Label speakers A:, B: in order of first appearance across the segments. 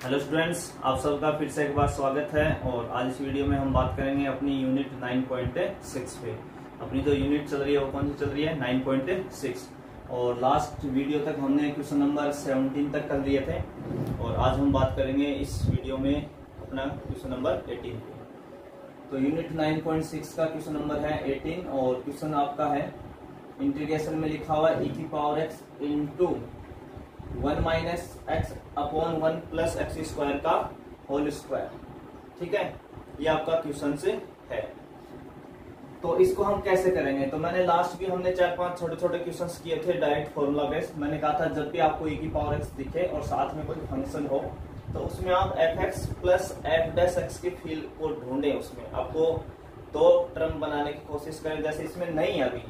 A: Hello students, आप सबका फिर से एक बार स्वागत है। और आज इस वीडियो में हम बात करेंगे अपनी यूनिट 9.6 पे। अपनी जो यूनिट चल रही है वो कौन सी चल रही है? 9.6। और लास्ट वीडियो तक हमने क्वेश्चन नंबर 17 तक कर लिए थे और आज हम बात करेंगे इस वीडियो में अपना क्वेश्चन नंबर 18 पे। तो यूनिट 9.6 का क्वेश्चन नंबर है 18 और क्वेश्चन आपका है इंटीग्रेशन में लिखा हुआ e की power x into 1 minus x upon 1 plus x square का होल स्क्वायर। ठीक है, ये आपका क्वेश्चन से है। तो इसको हम कैसे करेंगे? तो मैंने लास्ट भी हमने 4-5 छोटे छोटे क्वेश्चंस किए थे डायरेक्ट फॉर्मूला बेस्ड। मैंने कहा था जब भी आपको e की पावर x दिखे और साथ में कोई फंक्शन हो तो उसमें आप fx plus f dash x की फील्ड को ढूंढे। उसमें आपको दो टर्म बनाने की कोशिश करें, जैसे इसमें नहीं है अभी।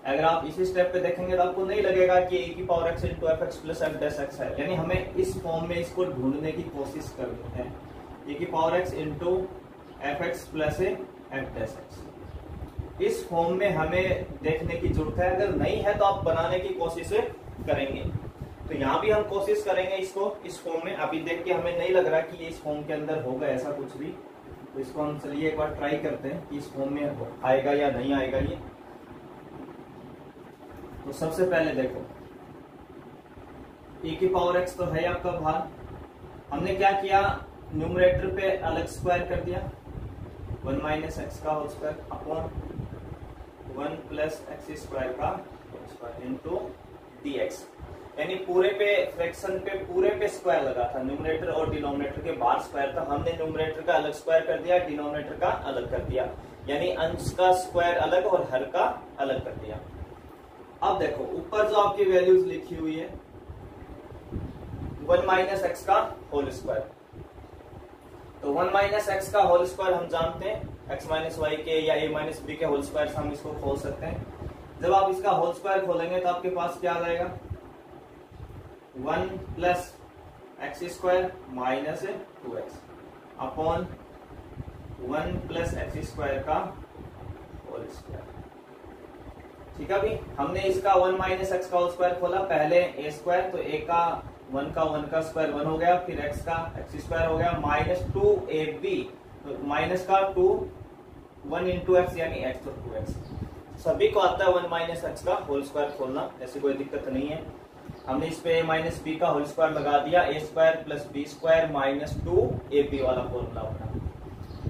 A: अगर आप इसी स्टेप पे देखेंगे तो आपको नहीं लगेगा कि e की power x into F x plus F dash x है, यानी हमें इस फॉर्म में इसको ढूंढने की कोशिश करनी है। e की power x into F x plus F dash x इस फॉर्म में हमें देखने की जरूरत है। अगर नहीं है तो आप बनाने की कोशिश करेंगे। तो यहाँ भी हम कोशिश करेंगे इसको इस फॉर्म में। अभी देख के हमें नहीं लग रहा कि ये इस फॉर्म के अंदर होगा ऐसा कुछ भी, तो इसको हम चलिए एक बार ट्राई करते हैं कि इस फॉर्म में आएगा या नहीं आएगा ये। तो सबसे पहले देखो e की पावर x तो है आपका भाग। हमने क्या किया, न्यूमरेटर पे अलग स्क्वायर कर दिया 1 माइनस एक्स का whole square upon 1 plus x square का होल स्क्वायर इनटू dx। यानी पूरे पे फ्रैक्शन पे पूरे पे स्क्वायर लगा था। न्यूमरेटर और डिनोमिनेटर के बाहर स्क्वायर था, हमने न्यूमरेटर का अलग स्क्वायर कर दिया, डिनोमिनेटर का अलग कर दिया। यानी अंश का स्क्वायर अलग और हर का अलग कर दिया। अब देखो ऊपर जो आपकी वैल्यूज लिखी हुई है 1 माइनस एक्स का होल स्क्वायर। तो 1 माइनस एक्स का होल स्क्वायर हम जानते हैं x माइनस वाई के या a माइनस बी के होल स्क्वायर से हम इसको खोल सकते हैं। जब आप इसका होल स्क्वायर खोलेंगे तो आपके पास क्या आ जाएगा 1 plus x square minus 2x upon 1 plus x square का होल स्क्वायर। ठीक है, अभी हमने इसका 1 माइनस एक्स का होल स्क्वायर खोला, पहले a स्क्वायर, तो a का 1 का स्क्वायर 1 हो गया, फिर x का x स्क्वायर हो गया माइनस 2ab, तो माइनस का 2 1 इंटू एक्स यानी x तो 2x। सभी को आता है 1 माइनस एक्स का होल स्क्वायर खोलना, ऐसी कोई दिक्कत नहीं है। हमने इस पे a माइनस बी का होल स्क्वायर लगा दिया, a square plus B square minus 2ab वाला फॉर्मूला अपना।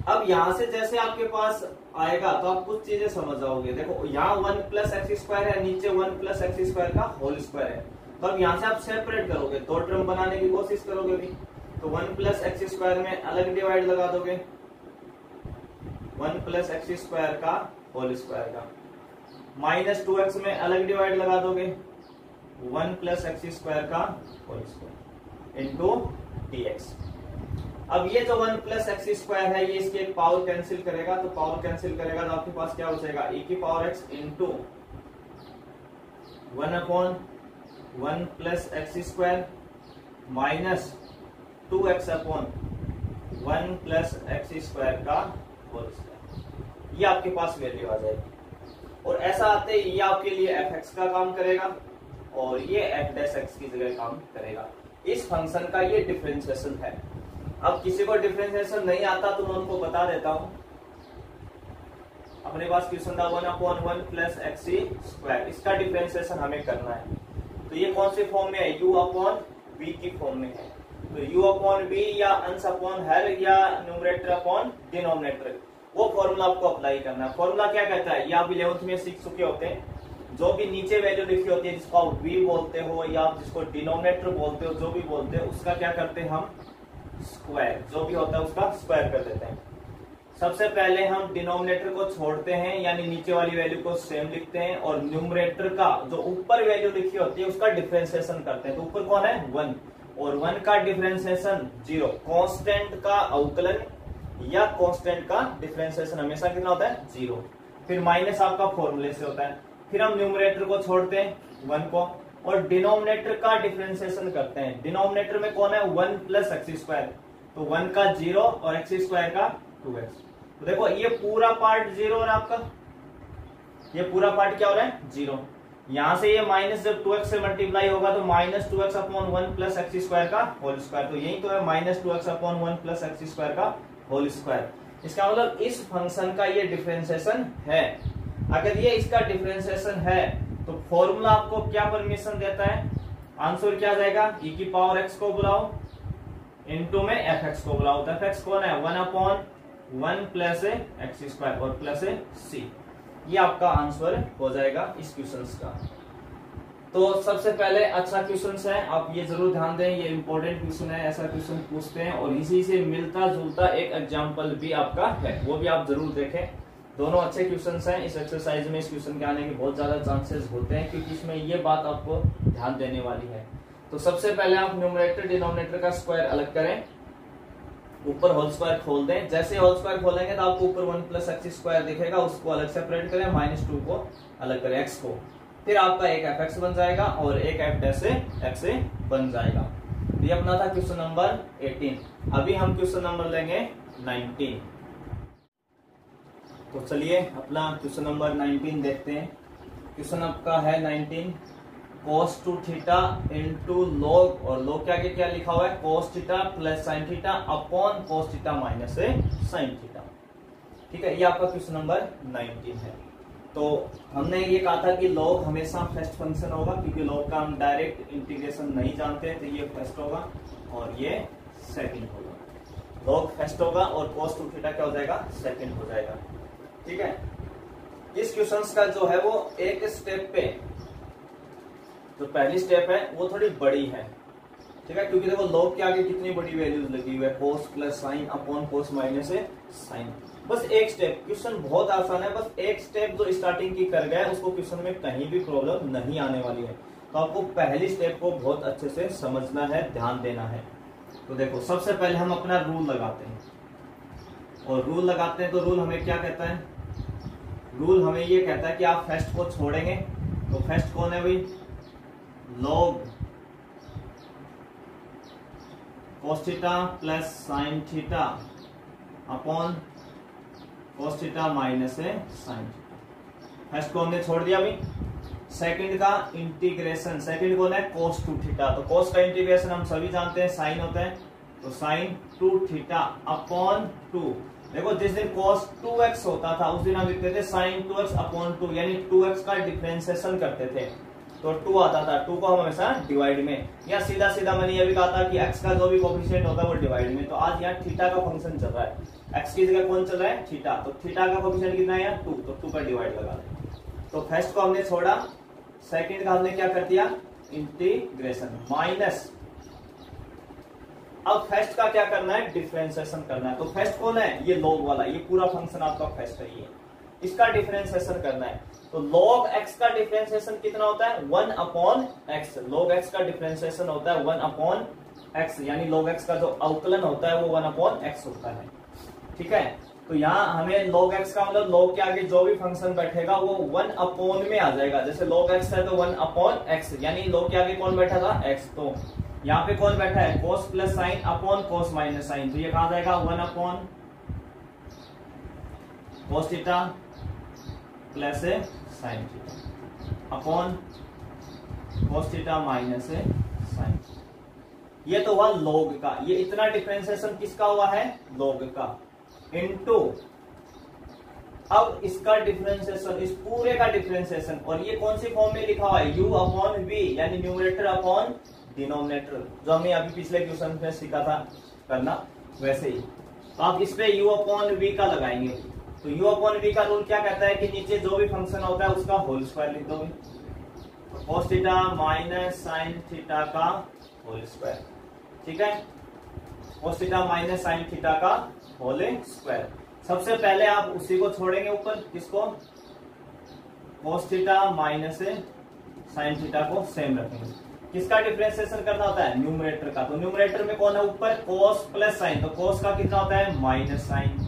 A: अब यहां से जैसे आपके पास आएगा तो आप कुछ चीजें समझ जाओगे। देखो यहाँ 1 प्लस एक्स स्क्वायर है, नीचे 1 प्लस एक्स स्क्वायर का होल स्क्वायर है। तो अब यहाँ से आप सेपरेट करोगे, दो टर्म बनाने की कोशिश करोगे भी। तो 1 प्लस एक्स स्क्वायर में अलग डिवाइड लगा दोगे 1 प्लस एक्स स्क्वायर का होल स्क्वायर का, माइनस 2x में अलग डिवाइड लगा दोगे 1 प्लस एक्स स्क्वायर का होल स्क्वायर इंटू dx। अब ये जो 1 प्लस एक्स स्क्वायर है ये इसकी एक पावर कैंसिल करेगा, तो पावर कैंसिल करेगा तो आपके पास क्या बचेगा e की power x into 1 upon 1 plus x square minus 2x upon 1 plus x square का होल स्क्वायर। ये आपके पास वैल्यू आ जाएगी। और ऐसा आते ही ये आपके लिए fx का काम करेगा और ये f डैश x की जगह काम करेगा। इस फंक्शन का ये डिफरेंशिएशन है। अब किसी को डिफरेंशिएशन नहीं आता तो मैं उनको बता देता हूं। अपने पास क्वेश्चन था 1 अपॉन 1 प्लस एक्स स्क्वायर, इसका डिफरेंशिएशन हमें करना है। तो ये कौन से फॉर्म में है? u अपॉन v की फॉर्म में है। तो u अपॉन v या अंश अपॉन हर या न्यूमरेटर अपॉन डिनोमिनेटर, वो फॉर्मूला आपको अप्लाई करना है। फॉर्मूला क्या कहता है ये आप 11th में सीख चुके होते हैं। जो भी नीचे वैल्यू लिखी होती है जिसको आप v बोलते हो या आप जिसको डिनोमिनेटर बोलते हो, जो भी बोलते हो उसका क्या करते हैं हम स्क्वायर, जो भी होता है उसका स्क्वायर कर देते हैं। सबसे पहले हम डिनोमिनेटर को छोड़ते हैं यानी नीचे वाली वैल्यू को सेम लिखते हैं और न्यूमरेटर का जो ऊपर वैल्यू लिखी होती है उसका डिफरेंशिएशन करते हैं। तो ऊपर कौन है 1 और 1 का डिफरेंशिएशन 0। कांस्टेंट का अवकलन या कांस्टेंट का डिफरेंशिएशन हमेशा कितना होता है 0। फिर माइनस आपका फॉर्मूले से होता है। फिर हम न्यूमरेटर को छोड़ते हैं 1 को और डिनोमिनेटर का डिफरेंशिएशन करते हैं। डिनोमिनेटर में कौन है 1 प्लस एक्स स्क्वायर, तो 1 का 0 और एक्स स्क्वायर का 2x। तो देखो ये पूरा पार्ट 0 और आपका ये पूरा पार्ट क्या हो रहा है 0। यहां से ये माइनस जब 2x से मल्टीप्लाई होगा तो minus 2x upon 1 plus x square का होल स्क्वायर, तो यही तो है minus 2x upon 1 plus x square का होल स्क्वायर। इसका मतलब इस फंक्शन का ये डिफरेंशिएशन है। अगर ये इसका डिफरेंशिएशन है तो फॉर्मूला आपको क्या परमिशन देता है, आंसर क्या आ जाएगा, e की पावर x को बुलाओ इनटू में fx को बुलाओ, तो fx कौन है 1 अपॉन 1 प्लस एक्स स्क्वायर और प्लस c। ये आपका आंसर हो जाएगा इस क्वेश्चन का। तो सबसे पहले अच्छा क्वेश्चन है, आप ये जरूर ध्यान दें, ये इंपॉर्टेंट क्वेश्चन है, ऐसा क्वेश्चन पूछते हैं और इसी से मिलता जुलता एक एग्जांपल भी आपका है, वो भी आप जरूर देखें। दोनों अच्छे क्वेश्चंस हैं। इस एक्सरसाइज में इस क्वेश्चन के आने के बहुत ज्यादा चांसेस होते हैं क्योंकि इसमें ये बात आपको ध्यान देने वाली है। तो सबसे पहले आप न्यूमरेटर डिनोमिनेटर का स्क्वायर अलग करें, ऊपर होल स्क्वायर खोल दें। जैसे होल स्क्वायर खोलेंगे तो आपको ऊपर 1 प्लस एक्स स्क्वायर दिखेगा, उसको अलग सेपरेट करें, -2 को अलग करें x को, फिर आपका एक fx बन जाएगा और एक f' x बन जाएगा। ये अपना था क्वेश्चन नंबर 18। अभी हम क्वेश्चन नंबर लेंगे 19। तो चलिए अपना क्वेश्चन नंबर 19 देखते हैं। क्वेश्चन आपका है 19, cos 2 थीटा इंटू लॉग, और लॉग के आगे क्या लिखा हुआ है cos theta plus sine theta upon cos theta minus sine theta. ठीक है, ये आपका क्वेश्चन नंबर 19 है। तो हमने ये कहा था कि लॉग हमेशा फर्स्ट फंक्शन होगा क्योंकि लॉग का हम डायरेक्ट इंटीग्रेशन नहीं जानते, तो ये फर्स्ट होगा और ये सेकंड होगा। लॉग फर्स्ट होगा और cos 2 थीटा क्या हो जाएगा, सेकंड हो जाएगा। ठीक है, इस क्वेश्चन का जो है वो एक स्टेप पे, जो पहली स्टेप है वो थोड़ी बड़ी है। ठीक है, क्योंकि देखो लॉग के आगे कितनी बड़ी वैल्यूज लगी हुई है, cos plus sine upon cos minus sine. बस एक स्टेप, क्वेश्चन बहुत आसान है, बस एक स्टेप जो स्टार्टिंग की कर गया उसको क्वेश्चन में कहीं भी प्रॉब्लम नहीं आने वाली है। तो आपको पहली स्टेप को बहुत अच्छे से समझना है, ध्यान देना है। तो देखो सबसे पहले हम अपना रूल लगाते हैं, और रूल लगाते हैं तो रूल हमें क्या कहता है, रूल हमें ये कहता है कि आप फर्स्ट को छोड़ेंगे, तो फर्स्ट कौन है भाई, log cos theta plus sine theta upon cos theta minus sine theta. First को हमने छोड़ दिया भाई। सेकंड का इंटीग्रेशन, सेकंड कौन है cos 2 थीटा, तो cos का इंटीग्रेशन हम सभी जानते हैं साइन होता है, तो साइन 2 थीटा अपॉन 2। देखो जिस दिन cos 2x होता था उस दिन हम लिखते थे sin 2x अपॉन 2, यानी 2x का डिफरेंशिएशन करते थे तो 2 आता था, 2 को हम हमेशा डिवाइड में, या सीधा सीधा मैंने ये भी कहा था कि x का जो भी कोफिशिएंट होगा वो डिवाइड में। तो आज यहाँ थीटा का फंक्शन चल रहा है, x की जगह कौन चल रहा है, थीटा, तो थीटा का कोफिशिएंट कितना है 2, तो 2 का डिवाइड लगा दें। तो फर्स्ट को हमने छोड़ा, सेकंड का हमने क्या कर दिया, इंटीग्रेशन माइनस। अब फर्स्ट का क्या करना है, डिफरेंशिएशन करना है। तो फर्स्ट कौन है, ये लॉग वाला, ये पूरा फंक्शन आपका फर्स्ट है, ये इसका डिफरेंशिएशन करना है। तो log x का डिफरेंशिएशन कितना होता है, 1 अपॉन x। log x का डिफरेंशिएशन होता है 1 अपॉन x, यानी log x का जो अवकलन होता है वो 1 अपॉन x होता है। ठीक है, तो यहाँ हमें log x का मतलब log के आगे जो भी फंक्शन बैठेगा वो 1 अपॉन में आ जाएगा। जैसे log x है तो 1 अपॉन x, यानी log के आगे कौन बैठा था, x। तो यहाँ पे कौन बैठा है, cos plus sine upon cos minus sine, तो ये कहा जाएगा 1 upon cos theta plus sine theta upon cos theta minus sine. ये तो हुआ log का, ये इतना डिफरेंशिएशन किसका हुआ है, log का, इनटू अब इसका डिफरेंशिएशन, इस पूरे का डिफरेंशिएशन, और ये कौन सी फॉर्म में लिखा हुआ है, u अपॉन v, यानी न्यूमरेटर अपॉन डिनोमिनेटर, जो हमने अभी पिछले क्वेश्चन में सीखा था करना वैसे ही। तो आप इस पे u अपॉन v का लगाएंगे, तो u अपॉन v का रूल क्या कहता है कि नीचे जो भी फंक्शन होता है उसका होल स्क्वायर लिख दोगे, cos theta minus sine theta का होल स्क्वायर। ठीक है, cos theta minus sine theta का होल स्क्वायर। सबसे पहले आप उसी को छोड़ेंगे ऊपर, किसको, cos theta minus sine theta को सेम रखेंगे। किसका डिफरेंशिएशन करना होता है, न्यूमरेटर का, तो न्यूमरेटर में कौन है ऊपर, cos प्लस साइन, तो cos का कितना होता है माइनस साइन,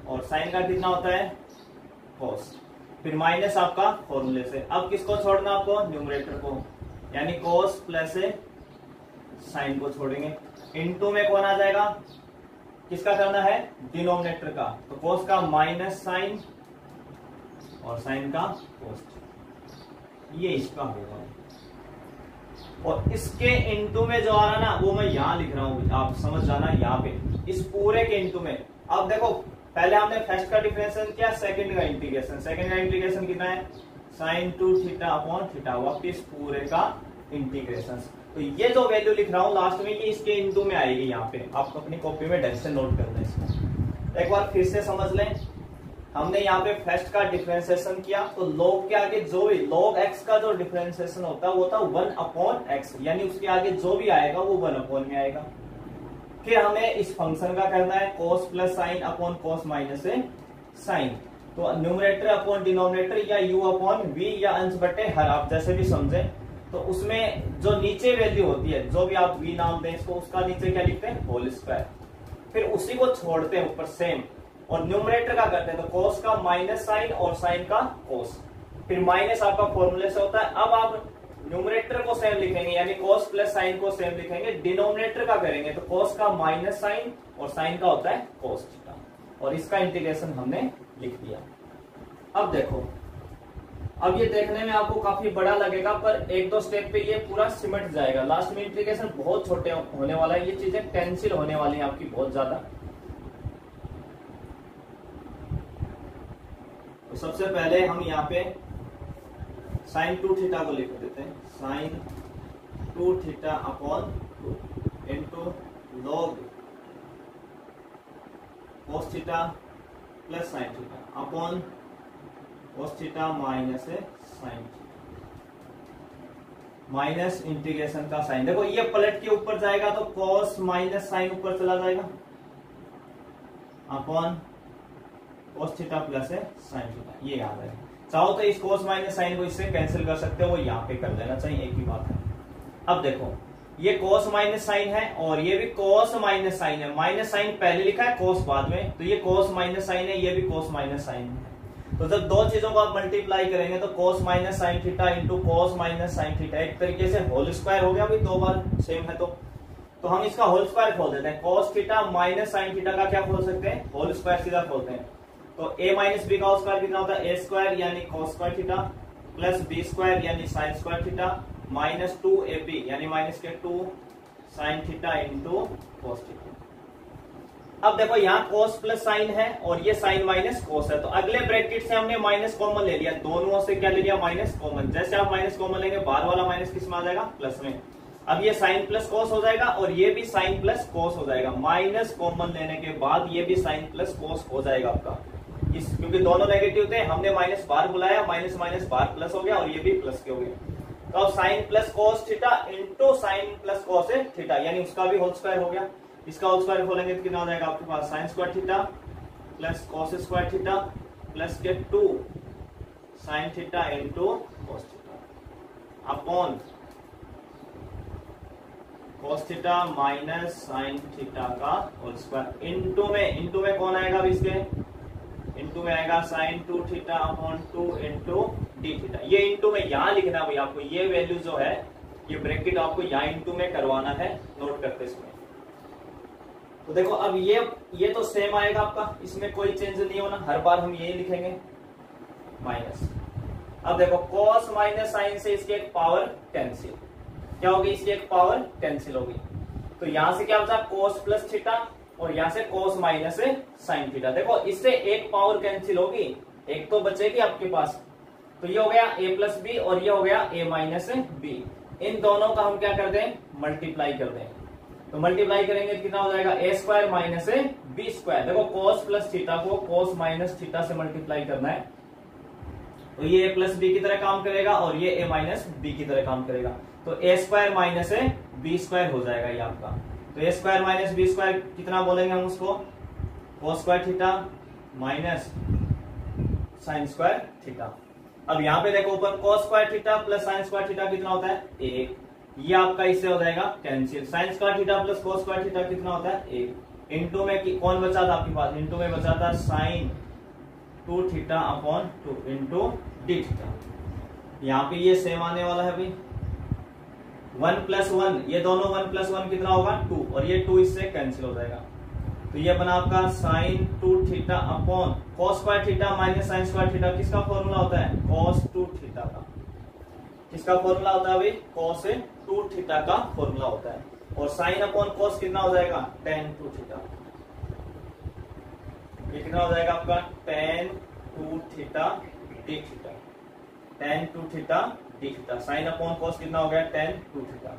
A: और साइन का कितना होता है cos, फिर माइनस आपका फॉर्मूले से। अब किसको छोड़ना आपको, न्यूमरेटर को, यानी cos प्लस साइन को छोड़ेंगे, इनटू में कौन आ जाएगा, किसका करना है, डिनोमिनेटर का, तो cos का माइनस साइन और साइन का cos। ये इसका होगा, और इसके इनटू में जो आ रहा ना वो मैं यहां लिख रहा हूं, आप समझ जाना यहाँ पे इस पूरे के इनटू में। अब देखो पहले हमने फर्स्ट का डिफरेंशियल किया, सेकंड का इंटीग्रेशन, सेकंड का इंटीग्रेशन कितना है sin 2 थीटा अपॉन थीटा, वापिस पूरे का इंटीग्रेशन। तो ये जो वैल्यू लिख रहा हूं लास्ट में ये इसके इनटू में आएगी, यहाँ पे आप अपनी कॉपी में ढंग से नोट कर लें इसको। एक बार फिर से समझ लें, हमने यहाँ पे फर्स्ट का डिफरेंशिएशन किया तो log के आगे जो भी log x का जो डिफरेंशिएशन होता है वो होता है 1 अपॉन x, यानी उसके आगे जो भी आएगा वो 1 अपॉन में आएगा। फिर हमें इस फंक्शन का करना है cos plus sine upon cos minus sine, तो न्यूमरेटर अपॉन डिनोमिनेटर या u अपॉन v या अंश बटे हर, आप जैसे भी समझे। तो उसमें जो नीचे वैल्यू होती है, जो भी आप v नाम दें इसको, उसका नीचे क्या लिखते हैं होल स्क्वायर, फिर उसी को छोड़ते हैं ऊपर सेम, और न्यूमरेटर का करते हैं तो cos का माइनस साइन और साइन का cos, फिर माइनस आपका फॉर्मूले से होता है। अब आप न्यूमरेटर को सेम लिखेंगे यानी cos प्लस साइन को सेम लिखेंगे, डिनोमिनेटर का करेंगे तो cos का माइनस साइन और साइन का होता है cos थीटा, और इसका इंटीग्रेशन हमने लिख दिया। अब देखो, अब ये देखने में आपको काफी बड़ा लगेगा पर एक दो स्टेप पे ये पूरा सिमट जाएगा, लास्ट में इंटीग्रेशन बहुत छोटे होने वाला है, ये चीजें कैंसिल होने वाली है आपकी बहुत ज्यादा। तो सबसे पहले हम यहाँ पे साइन 2 थीटा को लिख देते हैं, sine 2 theta upon 2 into log cos theta plus sine theta upon cos theta minus sine theta, minus integration का साइन। देखो ये पलट के ऊपर जाएगा तो cos माइनस साइन ऊपर चला जाएगा upon cos theta plus sine theta, ये याद है। चाहो तो इस cos माइनस साइन को इससे कैंसिल कर सकते हो, वो यहाँ पे कर देना चाहिए, एक ही बात है। अब देखो ये cos माइनस साइन है और ये भी cos माइनस साइन है, माइनस साइन पहले लिखा है cos बाद में, तो ये cos माइनस साइन है, ये भी cos माइनस साइन है। तो जब दो चीजों को आप मल्टीप्लाई करेंगे तो cos minus sine theta into cos minus sine theta, एक तरीके से होल स्क्वायर हो गया, अभी दो बार सेम है तो हम इसका होल स्क्वायर खोल देते हैं। cos theta minus sine theta का क्या खोल सकते हैं, होल स्क्वायर सीधा खोलते हैं। तो a माइनस बी का स्क्वायर कितना होता है, a स्क्वायर यानी cos square theta plus b square यानी sine square theta minus 2ab यानी माइनस के 2 sine theta into cos theta. अब देखो यहाँ cos प्लस साइन है और ये साइन माइनस cos है, तो अगले ब्रैकेट से हमने माइनस कॉमन ले लिया, दोनों से क्या ले लिया माइनस कॉमन। जैसे आप माइनस कॉमन लेंगे बाहर वाला माइनस किस में आ जाएगा, प्लस में। अब ये साइन प्लस cos हो जाएगा और ये भी साइन प्लस cos हो जाएगा, माइनस कॉमन लेने के बाद ये भी साइन प्लस cos हो जाएगा आपका, क्योंकि दोनों नेगेटिव थे, हमने माइनस बाहर बुलाया, माइनस माइनस बाहर प्लस हो गया और ये भी प्लस के हो गए। तो अब sine plus cos theta into sine plus cos theta, यानी उसका भी होल स्क्वायर हो गया। इसका होल स्क्वायर खोलेंगे तो कितना हो जाएगा आपके पास, sine square theta plus cos square theta plus के 2 sine theta into cos theta upon cos theta minus sine theta का होल स्क्वायर। इंटू में कौन आएगा अभी इसके, इंटू में आएगा sine 2 theta upon 2 into D theta. ये इंटू में यहाँ लिखना भाई आपको, ये वैल्यू जो है ये ब्रैकेट आपको यहाँ इंटू में करवाना है, नोट करते इसमें। तो देखो अब ये तो सेम आएगा आपका, इसमें कोई चेंज नहीं होना, हर बार हम यही लिखेंगे माइनस। अब देखो cos माइनस साइन से इसकी एक पावर कैंसिल, क्या होगी, इसकी एक पावर कैंसिल होगी। तो यहां से क्या बचा cos प्लस थीटा और यहां से cos माइनस साइन थीटा। देखो इससे एक पावर कैंसिल होगी, एक तो बचेगी आपके पास, तो ये हो गया a प्लस बी और ये हो गया a माइनस बी। इन दोनों का हम क्या कर दें, मल्टीप्लाई कर दें। तो मल्टीप्लाई करेंगे तो कितना हो जाएगा, a square minus B square. देखो cos प्लस थीटा को cos माइनस थीटा से मल्टीप्लाई करना है, तो ये a प्लस बी की तरह काम करेगा और ये a माइनस बी की तरह काम करेगा। तो a square minus B square हो जाएगा ये आपका। तो a square minus B square कितना बोलेंगे हम उसको, cos square theta minus sine square theta. अब यहाँ पे देखो ऊपर cos square theta plus sine square theta कितना होता है, 1। ये आपका इससे हो जाएगा cancel. Sine square theta plus cos square theta कितना होता है, 1। इंटू में कौन बचा था आपके पास, इंटू में बचा था sine 2 theta upon 2 into D theta. यहाँ पे ये सेम आने वाला है अभी 1 प्लस 1, ये दोनों 1 प्लस 1 कितना होगा 2, और ये 2 इससे कैंसिल हो जाएगा। तो ये बना आपका sine 2 theta upon cos square theta minus sine square theta, किसका फॉर्मूला होता है, cos 2 थीटा का। किसका फॉर्मूला होता है भाई? cos 2 थीटा का फॉर्मूला होता है। और sin अपॉन cos कितना हो जाएगा? tan 2 theta. ये कितना हो जाएगा आपका? tan 2 theta d theta. tan 2 theta d theta. sin upon cos कितना हो गया? tan 2 theta.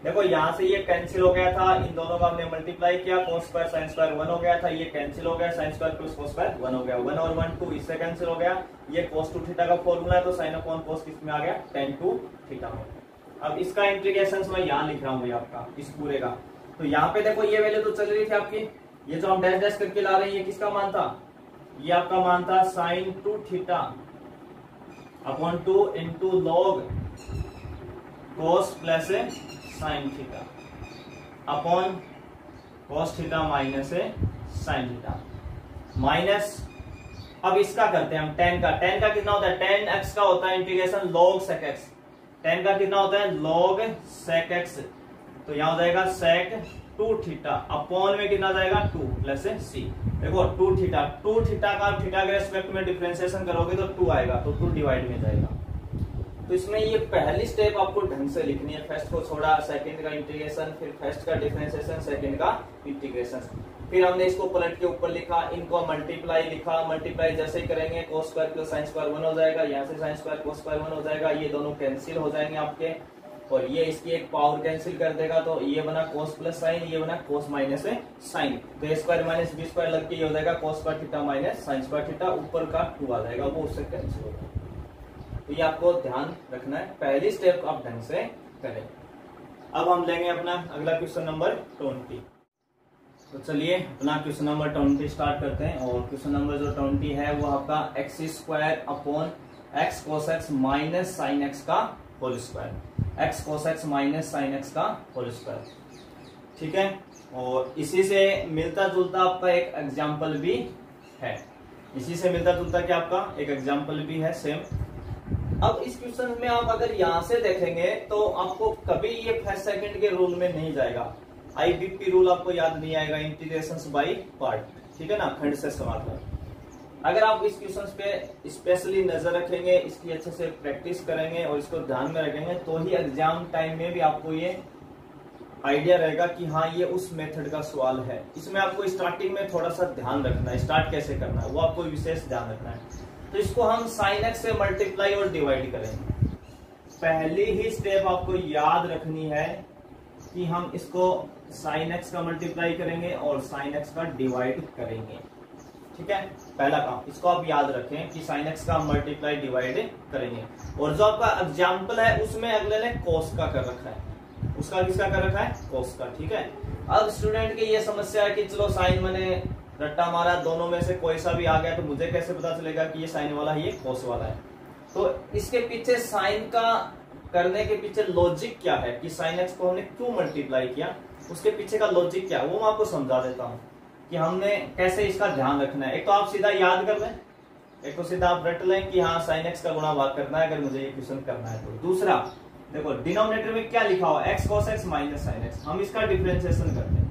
A: देखो यहां से ये कैंसिल हो गया था, इन दोनों का हमने मल्टीप्लाई किया, cos स्क्वायर sin स्क्वायर 1 हो गया था, ये कैंसिल हो गया, sin square plus cos square 1 हो गया, 1 और 1 2 इससे कैंसिल हो गया। ये cos 2 थीटा का फॉर्मूला है, तो sin अपॉन cos किस में आ गया? tan 2 थीटा में। अब इसका इंटीग्रेशन मैं यहाँ लिख रहा हूँ आपका इस पूरे का। तो यहाँ पे देखो ये वैल्यू तो चल रही थी आपकी, ये जो हम डैश डैश करके ला रहे हैं ये किसका मान था? ये आपका मान था sin 2 theta upon 2 into log cos plus sin theta upon cos theta minus sin theta minus. अब इसका करते हैं हम tan का कितना होता है? tan x का होता है integration log sec x। tan का कितना होता है? log sec x। तो यहां हो जाएगा sec 2 थीटा अपॉन में कितना जाएगा? 2 प्लस c। देखो 2 थीटा का थीटा के रेस्पेक्ट में डिफरेंशिएशन करोगे तो 2 आएगा, तो 2 डिवाइड में जाएगा। तो इसमें ये पहली स्टेप आपको ढंग से लिखनी है। फर्स्ट को छोड़ा, सेकंड का इंटीग्रेशन, फिर फर्स्ट का डिफरेंशिएशन, सेकंड का इंटीग्रेशन, फिर हमने इसको पलट के ऊपर लिखा, इनको मल्टीप्लाई लिखा। मल्टीप्लाई जैसे ही करेंगे cos square plus sin square 1 हो जाएगा, यहाँ से sin स्क्वायर cos स्क्वायर 1 हो जाएगा, ये दोनों कैंसिल हो जाएंगे आपके, और ये इसकी एक पावर कैंसिल कर देगा, तो ये बना cos प्लस sin, ये बना cos माइनस sin। तो a square minus b square लग के ये हो जाएगा cos square theta minus sin square theta, ऊपर का 2 आ जाएगा, वो उससे कैंसिल हो जाएगा। तो ये आपको ध्यान रखना है, पहली स्टेप आप ढंग से करें। अब हम लेंगे अपना अगला क्वेश्चन नंबर 20। तो चलिए अपना क्वेश्चन नंबर 20 स्टार्ट करते हैं। और क्वेश्चन नंबर जो 20 है वो आपका x square upon x cos x minus sine x का whole square, x cos x minus sine x का होल स्क्वायर, ठीक है। और इसी से मिलता जुलता आपका एक एग्जाम्पल भी है, इसी से मिलता जुलता क्या आपका एक एग्जाम्पल भी है सेम। अब इस क्वेश्चन में आप अगर यहां से देखेंगे तो आपको कभी ये फर्स्ट सेकंड के रूल में नहीं जाएगा, IBP रूल आपको याद नहीं आएगा, इंटीग्रेशंस बाय पार्ट, ठीक है ना, खंड से समाधान। अगर आप इस क्वेश्चन पे स्पेशली नजर रखेंगे, इसकी अच्छे से प्रैक्टिस करेंगे और इसको ध्यान में रखेंगे, तो ही एग्जाम टाइम में भी आपको ये आइडिया रहेगा कि हाँ ये उस मेथड का सवाल है। इसमें आपको स्टार्टिंग में थोड़ा सा ध्यान रखना है, स्टार्ट कैसे करना है वो आपको विशेष ध्यान रखना है। तो इसको हम sin x से मल्टीप्लाई और डिवाइड करेंगे। पहली ही स्टेप आपको याद रखनी है कि हम इसको sin x का मल्टीप्लाई करेंगे और sin x का डिवाइड करेंगे, ठीक है। पहला काम इसको आप याद रखें कि sin x का मल्टीप्लाई डिवाइड करेंगे। और जो आपका एग्जाम्पल है उसमें अगले ने cos का कर रखा है, उसका किसका कर रखा है? cos का, ठीक है। अब स्टूडेंट की ये समस्या है कि चलो साइन मैंने रट्टा मारा, दोनों में से कोई सा भी आ गया तो मुझे कैसे पता चलेगा कि ये साइन वाला है ये cos वाला है। तो इसके पीछे साइन का करने के पीछे लॉजिक क्या है कि sin x को हमने क्यों मल्टीप्लाई किया, उसके पीछे का लॉजिक क्या है वो मैं आपको समझा देता हूँ कि हमने कैसे इसका ध्यान रखना है। एक तो आप सीधा याद कर लें, एक तो सीधा आप रट लें कि हाँ sin x का गुणा भाग करना है अगर मुझे ये क्वेश्चन करना है तो। दूसरा देखो डिनोमिनेटर में क्या लिखा हुआ x cos x minus sin x, हम इसका डिफरेंशिएशन करते हैं,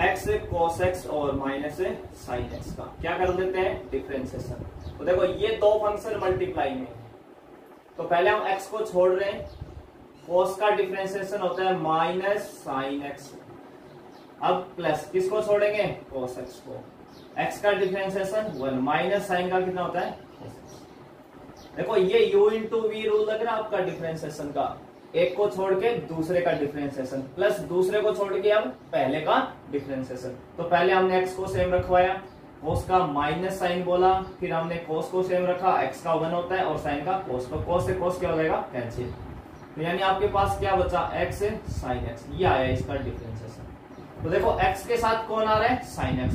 A: x cos x और माइनस sin x का क्या कर देते हैं? डिफरेंशिएशन। तो देखो ये दो फंक्शन मल्टीप्लाई में, तो पहले हम x को छोड़ रहे हैं, cos का डिफरेंशिएशन होता है माइनस sin x, अब प्लस किसको छोड़ेंगे? cos x को, x का डिफरेंशिएशन 1 माइनस sin का कितना होता है? cos x। देखो ये u इंटू वी रूल लग रहा है आपका डिफरेंशिएशन का, एक को छोड़ के दूसरे का डिफरेंशिएशन प्लस दूसरे को छोड़ के अब पहले का डिफरेंशिएशन। तो पहले हमने x को सेम रखवाया, cos का माइनस साइन बोला, फिर हमने cos को सेम रखा, x का 1 होता है और sin का cos, तो cos से cos क्या हो जाएगा? कैंसिल। तो यानी आपके पास क्या बचा? x sin x, ये आया इसका डिफरेंशिएशन। तो देखो x के साथ कौन आ रहा है? sin x,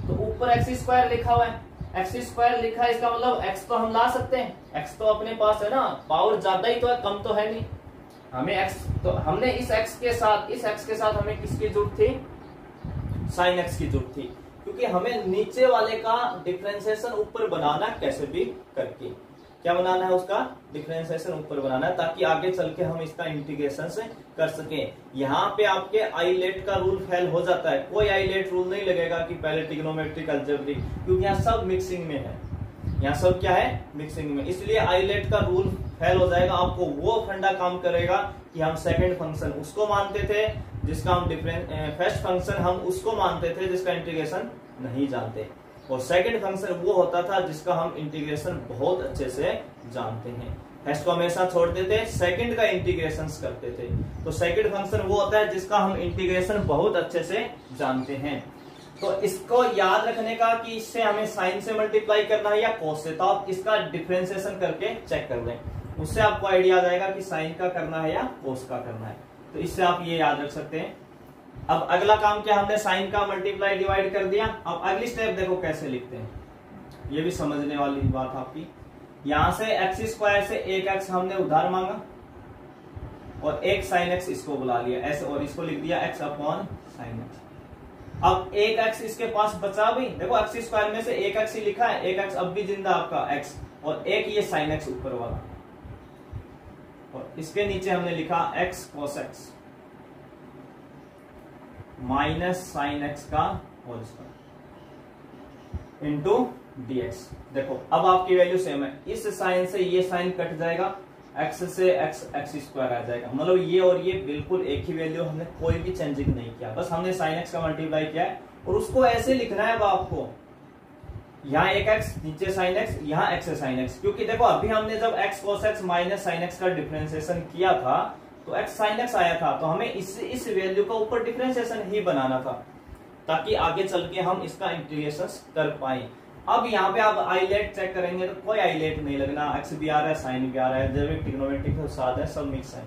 A: तो ऊपर x स्क्वायर लिखा हुआ है, x स्क्वायर लिखा है, इसका मतलब x तो हम ला सकते हैं, x तो अपने पास है ना, पावर ज्यादा ही तो है, कम तो है नहीं। हमें x, तो हमने इस x के साथ हमें किसकी जरूरत थी? sin x की जरूरत थी, क्योंकि हमें नीचे वाले का डिफरेंशिएशन ऊपर बनाना कैसे भी करके, क्या बनाना है? उसका डिफरेंशिएशन ऊपर बनाना है ताकि आगे चल के हम इसका इंटीग्रेशन से कर सके। यहाँ पे आपके आइलेट का रूल फेल हो जाता है, कोई आइलेट रूल नहीं लगेगा कि पहले ट्रिग्नोमेट्रिक अलजेब्रिक, क्योंकि यहाँ सब मिक्सिंग में है। यहाँ सब क्या है, मिक्सिंग में, इसलिए आइलेट का रूल फेल हो जाएगा। आपको वो फंडा काम करेगा कि हम सेकंड फंक्शन उसको मानते थे जिसका हम फर्स्ट फंक्शन हम उसको मानते थे जिसका इंटीग्रेशन नहीं जानते, और सेकंड फंक्शन वो होता था जिसका हम इंटीग्रेशन बहुत अच्छे से जानते हैं। फर्स्ट को हमेशा छोड़ते थे, सेकंड का इंटीग्रेशन करते थे। तो सेकंड फंक्शन वो होता है जिसका हम इंटीग्रेशन बहुत अच्छे से जानते हैं। तो इसको याद रखने का कि इससे हमें साइन से मल्टीप्लाई करना है या कॉस से, तो आप इसका डिफरेंशिएशन करके चेक कर लें, उससे आपको आइडिया आ जाएगा कि साइन का करना है या कॉस का करना है। तो इससे आप ये याद रख सकते हैं। अब अगला काम क्या, हमने साइन का मल्टीप्लाई डिवाइड कर दिया। अब अगली स्टेप देखो कैसे लिखते हैं, ये भी समझने वाली बात आपकी। यहां से एक्स स्क्वायर से एक एक्स हमने उधार मांगा और एक साइन एक्स इसको बुला लिया ऐसे, और इसको लिख दिया एक्स अपॉन साइन एक्स। अब एक एक्स इसके पास बचा भी, देखो एक्स स्क्वायर में से एक एक्स ही लिखा है, एक एक्स अब भी जिंदा आपका एक्स, और एक ये साइन एक्स ऊपर वाला, और इसके नीचे हमने लिखा x cos x minus sine x का होल स्क्वायर इंटू dx। देखो अब आपकी वैल्यू सेम है, इस साइन से ये साइन कट जाएगा, x से x एक्स स्क्वायर आ जाएगा, मतलब ये और ये बिल्कुल एक ही वैल्यू, हमने कोई भी चेंजिंग नहीं किया, बस हमने साइन x का मल्टीप्लाई किया है। और उसको ऐसे लिखना है अब आपको, यहाँ एक x नीचे साइन x, यहाँ x से साइन x, क्योंकि देखो अभी हमने जब x cos x minus sine x का डिफरेंशिएशन किया था तो x sin x आया था, तो हमें इस वैल्यू का ऊपर डिफरेंशिएशन ही बनाना था ताकि आगे चल के हम इसका इंटीग्रेशन कर पाए। अब यहाँ पे आप आइलेट चेक करेंगे तो कोई आइलेट नहीं लगना, एक्स भी आ रहा है साइन भी आ रहा है, जब ट्रिग्नोमेट्रिक के साथ है, सब मिक्स है।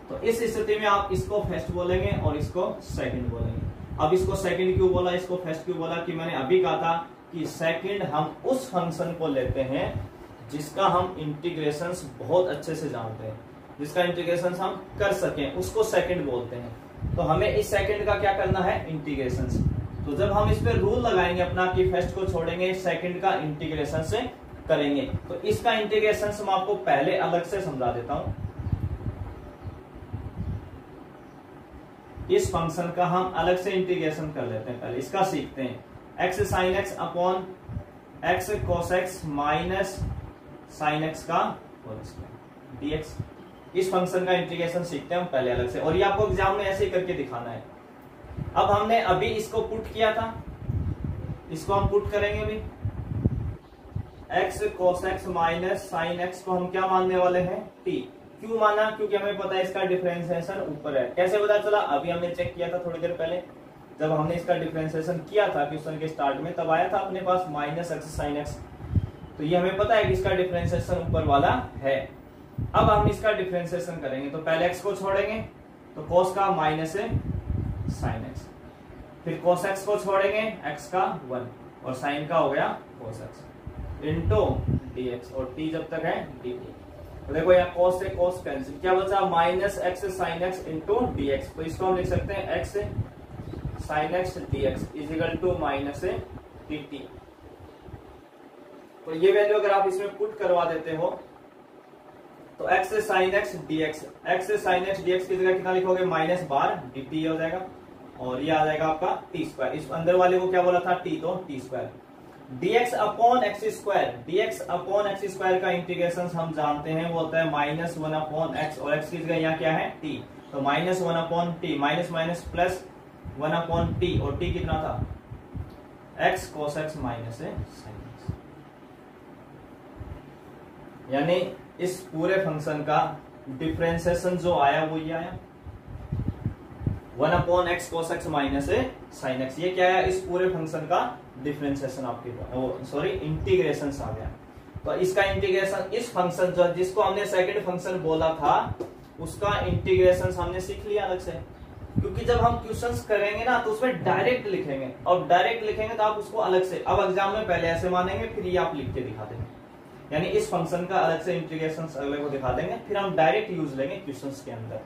A: तो इस स्थिति में आप इसको फर्स्ट बोलेंगे और इसको सेकंड बोलेंगे। अब इसको सेकंड क्यों बोला, इसको फर्स्ट क्यों बोला, कि मैंने अभी कहा था कि सेकंड हम उस फंक्शन को लेते हैं जिसका हम इंटीग्रेशन बहुत अच्छे से जानते हैं, जिसका इंटीग्रेशन हम कर सकें, उसको सेकंड बोलते हैं। तो हमें इस सेकंड का क्या करना है, इंटीग्रेशन। तो जब हम इस पे रूल लगाएंगे अपना कि फर्स्ट को छोड़ेंगे, सेकंड का इंटीग्रेशन से करेंगे, तो इसका इंटीग्रेशन मैं आपको पहले अलग से समझा देता हूं। इस फंक्शन का हम अलग से इंटीग्रेशन कर लेते हैं, पहले इसका सीखते हैं। X sine x upon x cos x minus sine x का होल स्क्वायर डीएक्स, इस फंक्शन का इंटीग्रेशन सीखते हैं हम पहले अलग से, और ये आपको एग्जाम में ऐसे ही करके दिखाना है। अब हमने अभी इसको पुट किया था, इसको हम पुट करेंगे अभी, x cos x minus sine x को हम क्या मानने वाले हैं, t। क्यों माना, क्योंकि हमें पता है इसका डिफरेंशिएशन ऊपर है। कैसे पता चला, अभी हमने चेक किया था थोड़ी देर पहले, जब हमने इसका डिफरेंशिएशन किया था क्वेश्चन के स्टार्ट में, तब आया था अपने पास माइनस एक्स साइन एक्स, तो ये हमें पता है कि इसका डिफरेंशिएशन ऊपर वाला है। अब हम इसका डिफरेंशिएशन करेंगे, तो पहले x को छोड़ेंगे तो cos का माइनस है साइन एक्स, फिर cos x को छोड़ेंगे x का 1 और साइन का हो गया cos x इंटू dx, और t जब तक है dt। तो देखो यहाँ cos से cos कैंसिल, क्या बचा minus X sine x into dx। तो इसको हम लिख सकते हैं x sine X dx is equal to minus dt। तो ये वैल्यू अगर आप इसमें पुट करवा देते हो तो x sine X dx, x sine X dx की जगह कितना लिखोगे, माइनस बार dt हो जाएगा, और ये आ जाएगा आपका टी स्क्वायर। इस अंदर वाले को क्या बोला था, टी, तो T square. dx upon x square, dx upon x square का इंटीग्रेशन हम जानते हैं, वो होता है माइनस 1 अपॉन एक्स, और एक्स की जगह यहाँ क्या है, टी, तो minus 1 upon T, minus minus plus 1 upon T, और टी कितना था, x cos x minus sine x. यानी इस पूरे फंक्शन का डिफरेंशिएशन जो आया वो ये आया 1 upon x cos x minus sine x. ये क्या है, इस पूरे फंक्शन का डिफरेंशिएशन आपके सॉरी इंटीग्रेशन आ गया। तो इसका इंटीग्रेशन, इस फंक्शन जो जिसको हमने सेकंड फंक्शन बोला था उसका इंटीग्रेशन हमने सीख लिया अलग से, क्योंकि जब हम क्वेश्चंस करेंगे ना तो उसमें डायरेक्ट लिखेंगे, और डायरेक्ट लिखेंगे तो आप उसको अलग से, अब एग्जाम में पहले ऐसे मानेंगे फिर ये आप लिख के दिखा देंगे, यानी इस फंक्शन का अलग से इंटीग्रेशन अगले को दिखा देंगे, फिर हम डायरेक्ट यूज लेंगे क्वेश्चंस के अंदर।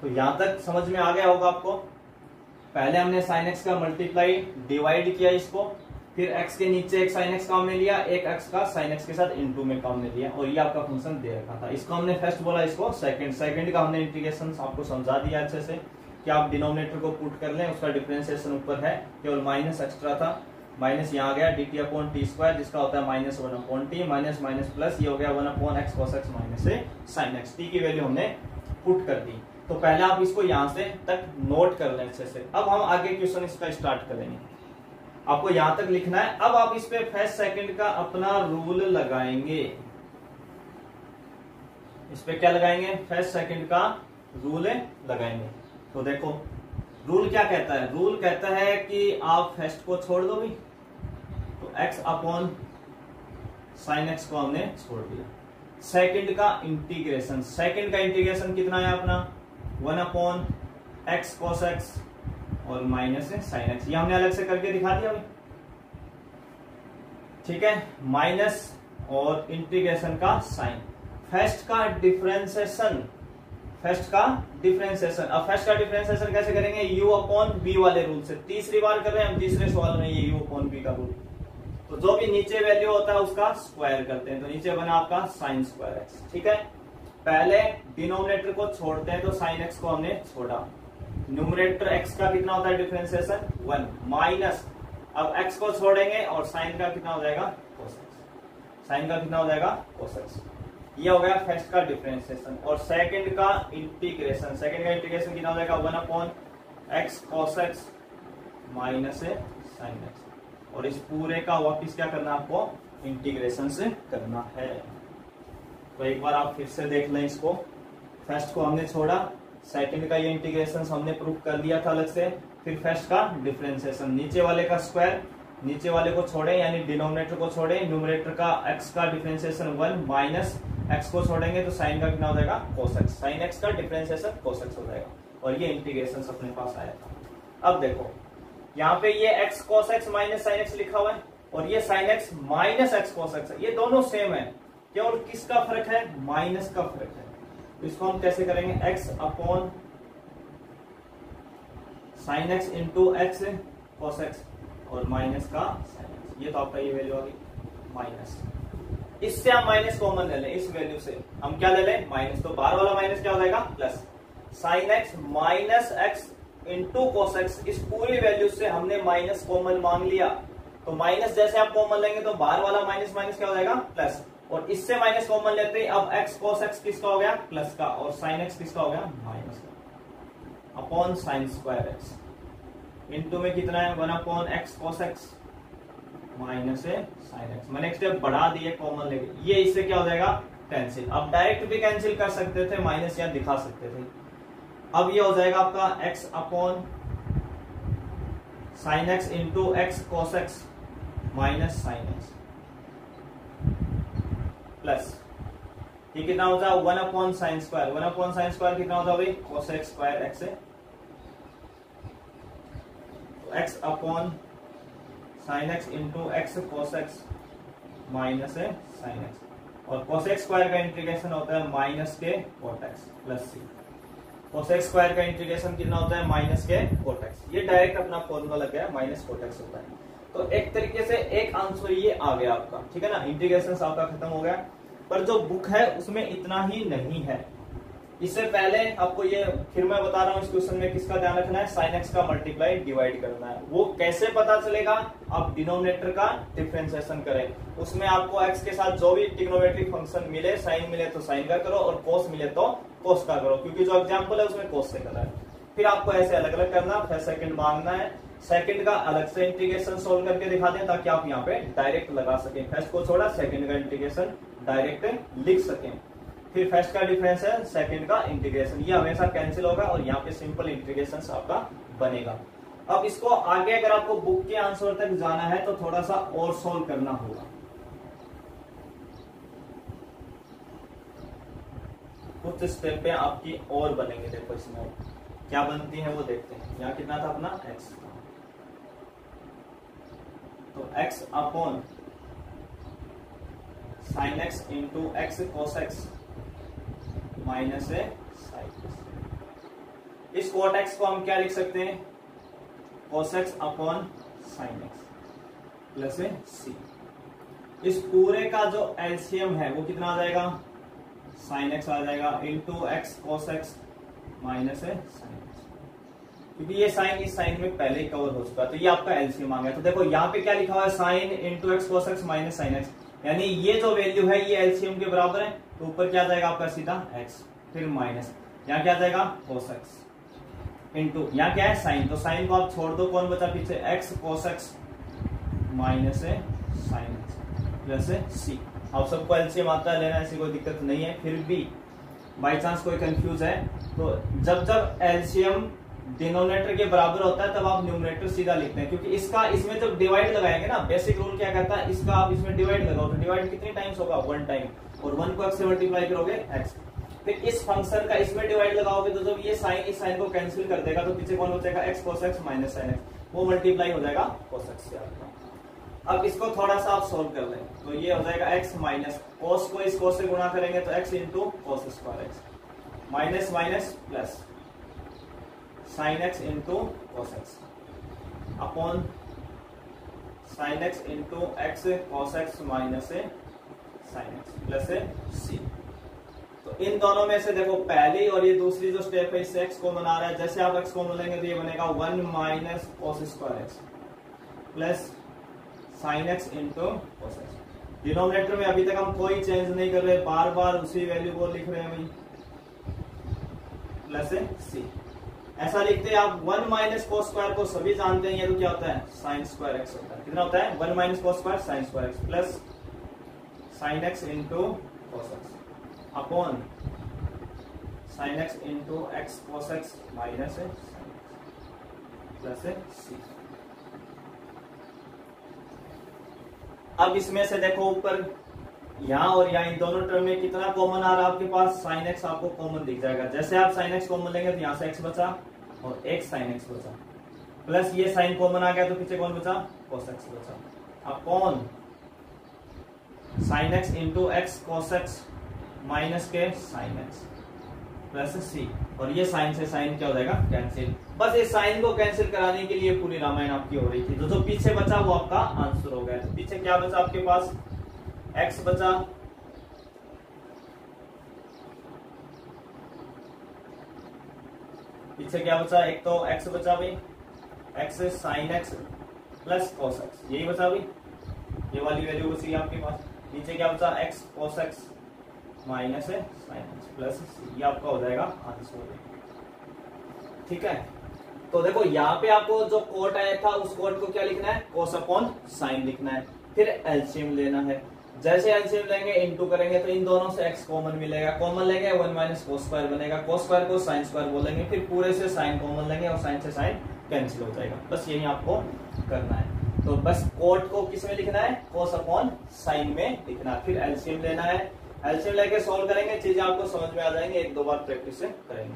A: तो यहां तक समझ में आ गया होगा आपको। पहले हमने साइन एक्स का मल्टीप्लाई डिवाइड किया इसको, फिर एक्स के नीचे एक साइन एक्स काम में लिया, एक एक्स का साइन एक्स के साथ इनटू में काम में लिया, और ये आपका फंक्शन दे रखा था। इसको हमने फर्स्ट बोला, इसको सेकंड। सेकंड का हमने इंटीग्रेशन आपको समझा दिया अच्छे से कि आप डिनोमिनेटर को पुट कर लें, उसका डिफरेंशिएशन ऊपर है, केवल माइनस एक्स्ट्रा था, माइनस यहाँ गया dt अपॉन टी स्क्वायर जिसका होता है minus 1 upon T, minus minus plus ये हो गया 1 upon x cos x minus sine x. T की वैल्यू हमने पुट कर दी। तो पहले आप इसको यहां से तक नोट कर लें अच्छे से। अब हम आगे क्वेश्चन इसका स्टार्ट करेंगे। आपको यहां तक लिखना है। अब आप इस पे फर्स्ट सेकंड का अपना रूल लगाएंगे। इस पे क्या लगाएंगे? फर्स्ट सेकंड का रूल लगाएंगे। तो देखो रूल क्या कहता है? रूल कहता है कि आप फर्स्ट को छोड़ दो भी, तो x अपॉन साइन एक्स को हमने छोड़ दिया। सेकंड का इंटीग्रेशन, सेकंड का इंटीग्रेशन कितना है अपना 1 अपॉन एक्स कॉस एक्स और माइनस साइन एक्स। ये हमने अलग से करके दिखा दिया अभी, ठीक है। माइनस और इंटीग्रेशन का साइन। फर्स्ट का डिफरेंशिएशन, फर्स्ट का डिफरेंशिएशन। अब फर्स्ट का डिफरेंशिएशन कैसे करेंगे? u अपॉन v वाले रूल से। तीसरी बार कर रहे हैं हम तीसरे सवाल में ये u अपॉन v का रूल। तो जो भी नीचे वैल्यू होता है उसका स्क्वायर करते हैं। तो नीचे बना आपका साइन स्क्वायर एक्स, ठीक है। पहले डिनोमिनेटर को छोड़ते हैं, तो साइन एक्स को हमने छोड़ा। न्यूमरेटर एक्स का कितना होता है डिफरेंशिएशन 1 माइनस, अब एक्स को छोड़ेंगे और साइन का कितना हो जाएगा कोस एक्स। साइन का कितना हो जाएगा कोस एक्स। ये हो गया फर्स्ट का डिफरेंशिएशन। और सेकंड का इंटीग्रेशन, सेकंड का इंटीग्रेशन कितना हो जाएगा 1 upon x cos x minus sine x. और इस पूरे का वापिस क्या करना है आपको? इंटीग्रेशन से करना है। तो एक बार आप फिर से देख लें इसको। फर्स्ट को हमने छोड़ा, सेकंड का ये इंटीग्रेशन हमने प्रूफ कर दिया था अलग से। फिर फर्स्ट का डिफरेंशिएशन, नीचे वाले का स्क्वायर, नीचे वाले को छोड़े यानी डिनोमिनेटर को छोड़े। न्यूमरेटर का एक्स का डिफरेंशिएशन 1 माइनस एक्स को छोड़ेंगे तो साइन का कितना हो जाएगा कोस एक्स। साइन एक्स का डिफरेंशिएशन कोस एक्स हो जाएगा। और ये इंटीग्रेशन अपने पास आया था। अब देखो यहाँ पे ये x cos x minus sine x लिखा हुआ है और ये sine x minus x cos x है। ये दोनों सेम है, केवल किसका फर्क है? माइनस का फर्क है। तो इसको हम कैसे करेंगे? X upon sine x into x cos x और माइनस का साइन एक्स। ये तो आपका ये वैल्यू आ गई माइनस। इससे हम माइनस कॉमन ले लें, इस वैल्यू से हम क्या ले लें? माइनस। तो बाहर वाला माइनस क्या हो जाएगा? Plus. Sine x minus x into cos x, इस पूरी वैल्यू से हमने माइनस कॉमन मांग लिया। तो माइनस जैसे आप कॉमन लेंगे तो बाहर वाला माइनस माइनस क्या हो जाएगा? प्लस। और इससे माइनस कॉमन लेते ही अब एक्स कोस एक्स किसका हो गया? प्लस का। और साइन एक्स किसका हो गया? माइनस का। Upon sine square x into में कितना है 1 upon x cos x minus sine x. मैंने एक स्टेप बढ़ा दिए कॉमन लेके। ये इससे क्या हो जाएगा? कैंसिल। अब डायरेक्ट भी कैंसिल कर सकते थे, माइनस या दिखा सकते थे। अब ये हो जाएगा आपका x upon sine x into x cos x minus sine x plus ये कितना होता है 1 upon sine square. 1 upon sine square कितना होता है भाई? कोस एक्स स्क्वायर एक्स है। तो x upon sine x into x cos x minus है साइन एक्स। और कोस एक्स स्क्वायर का इंटीग्रेशन होता है माइनस के कोट एक्स प्लस सी। कोस एक्स स्क्वायर का इंटीग्रेशन कितना होता है? माइनस के कोट एक्स। ये डायरेक्ट अपना फॉर्मूला लग गया, माइनस कोट एक्स होता है। तो एक तरीके से एक आंसर ये आ गया आपका, ठीक है ना। इंटीग्रेशन आपका खत्म हो गया, पर जो बुक है उसमें इतना ही नहीं है। इससे पहले आपको ये फिर मैं बता रहा हूँ इस क्वेश्चन में किसका ध्यान रखना है? साइन एक्स का मल्टीप्लाई डिवाइड करना है। वो कैसे पता चलेगा? आप डिनोमिनेटर का डिफरेंशिएशन करें, उसमें आपको एक्स के साथ जो भी ट्रिग्नोमेट्रिक फंक्शन मिले, साइन मिले तो साइन का करो और कोस मिले तो कोस का करो, क्योंकि जो एग्जाम्पल है उसमें कोस से करा है। फिर आपको ऐसे अलग अलग करना, फिर सेकंड मांगना है। सेकंड का अलग से इंटीग्रेशन सोल्व करके दिखा दें ताकि आप यहाँ पे डायरेक्ट लगा सकें। फर्स्ट को छोड़ा, सेकंड का इंटीग्रेशन डायरेक्ट लिख सकें। फिर फर्स्ट का डिफरेंस है, सेकंड का इंटीग्रेशन, ये हमेशा कैंसिल होगा और यहाँ पे सिंपल इंटीग्रेशन आपका बनेगा। अब इसको आगे अगर आपको बुक के आंसर तक जाना है तो थोड़ा सा और सोल्व करना होगा। कुछ स्टेप पे आपकी और बनेंगे। देखो इसमें क्या बनती है वो देखते हैं। यहाँ कितना था अपना x, तो x upon sine x into x cos x minus है साइन एक्स। इस कोट एक्स को हम क्या लिख सकते हैं? कोस x upon sine x plus है सी। इस पूरे का जो एलसीएम है वो कितना आ जाएगा? साइन एक्स आ जाएगा into x cos x minus है साइन एक्स। क्योंकि ये साइन इस साइन में पहले ही कवर हो चुका है। तो ये आपका एलसीएम आ गया। तो देखो यहाँ पे क्या लिखा हुआ है, sine into x cos x minus sine x, यानी ये जो वैल्यू है ये एलसीएम के बराबर है। तो ऊपर क्या जाएगा आपका सीधा एक्स, फिर माइनस, यहाँ क्या जाएगा कोस एक्स, इंटू यहाँ क्या है साइन, तो साइन को आप छोड़ दो, कौन बचा पीछे, x cos x minus sine x plus c. आप सबको एलसीएम आता है लेना, ऐसी कोई दिक्कत नहीं है। फिर भी बाई चांस कोई कंफ्यूज है तो जब एलसीएम डिनोमिनेटर के बराबर होता है तब आप न्यूमरेटर सीधा लिखते हैं, क्योंकि इसका इसमें जब डिवाइड लगाएंगे ना, बेसिक रूल क्या कहता है, इसका आप इसमें डिवाइड लगाओ तो डिवाइड कितने टाइम्स होगा, 1 टाइम, और 1 को एक्स से मल्टीप्लाई करोगे एक्स। फिर इस फंक्शन का इसमें डिवाइड लगाओगे तो जब ये साइन इस साइन को कैंसिल कर देगा तो पीछे कौन बचेगा, x cos x minus sine x, वो मल्टीप्लाई हो जाएगा कोस एक्स से आपका। अब इसको थोड़ा सा आप सोल्व कर लें तो ये हो जाएगा एक्स माइनस कोस को इस कोस से गुणा करेंगे तो x into cos square x minus minus plus sine x into cos x upon sine x into x cos x minus sine x plus c. तो इन दोनों में से देखो पहली और ये दूसरी जो स्टेप है इससे एक्स कॉमन आ रहा है, जैसे आप एक्स कॉमन लेंगे तो ये बनेगा 1 minus cos square x plus sine x into cos x. Denominator में अभी तक हम कोई चेंज नहीं कर रहे, बार बार उसी वैल्यू को लिख रहे हैं भाई, प्लस सी। ऐसा लिखते हैं आप 1 माइनस कोस स्क्वायर को सभी जानते हैं, ये तो क्या होता है साइन स्क्वायर एक्स होता है। कितना होता है 1 minus cos square sine square x plus sine x into cos x upon sine x into x cos x minus plus c. अब इसमें से देखो ऊपर यहाँ और यहाँ इन दोनों टर्म में कितना कॉमन आ रहा है आपके पास, साइन एक्स आपको कॉमन दिख जाएगा। जैसे आप साइन एक्स कॉमन लेंगे तो यहाँ से एक्स बचा और एक साइन एक्स बचा, प्लस ये साइन कॉमन आ गया तो पीछे कौन बचा, कोस एक्स बचा upon sine x into x cos x minus के साइन एक्स प्लस सी। और ये साइन से साइन क्या हो जाएगा कैंसिल। बस इस साइन को कैंसिल कराने के लिए पूरी रामायण आपकी हो रही थी। तो जो पीछे बचा वो आपका आंसर हो गया। तो पीछे क्या बचा आपके पास, एक्स बचा, पीछे क्या बचा, एक तो एक्स बचा भाई, x sine x plus cos x, यही बचा भाई, ये वाली वैल्यू बची आपके पास। नीचे क्या बचा, x cos x minus sine x plus c, ये आपका हो जाएगा आंसर। ठीक है, तो देखो यहाँ पे आपको जो कोट आया था उस कोट को क्या लिखना है, कोस अपॉन साइन लिखना है, फिर एलसीएम लेना है। जैसे एलसीएम लेंगे इनटू करेंगे तो इन दोनों से एक्स कॉमन मिलेगा, कॉमन लेंगे 1 माइनस कोस स्क्वायर बनेगा, कोस स्क्वायर को साइन स्क्वायर बोलेंगे, फिर पूरे से साइन कॉमन लेंगे और साइन से साइन कैंसिल हो जाएगा। बस यही आपको करना है। तो बस कोट को किस में लिखना है, कोस अपॉन साइन में लिखना है, फिर एलसीएम लेना है। एलसीएम लेके सॉल्व करेंगे, चीजें आपको समझ में आ जाएंगे, 1-2 बार प्रैक्टिस से करेंगे।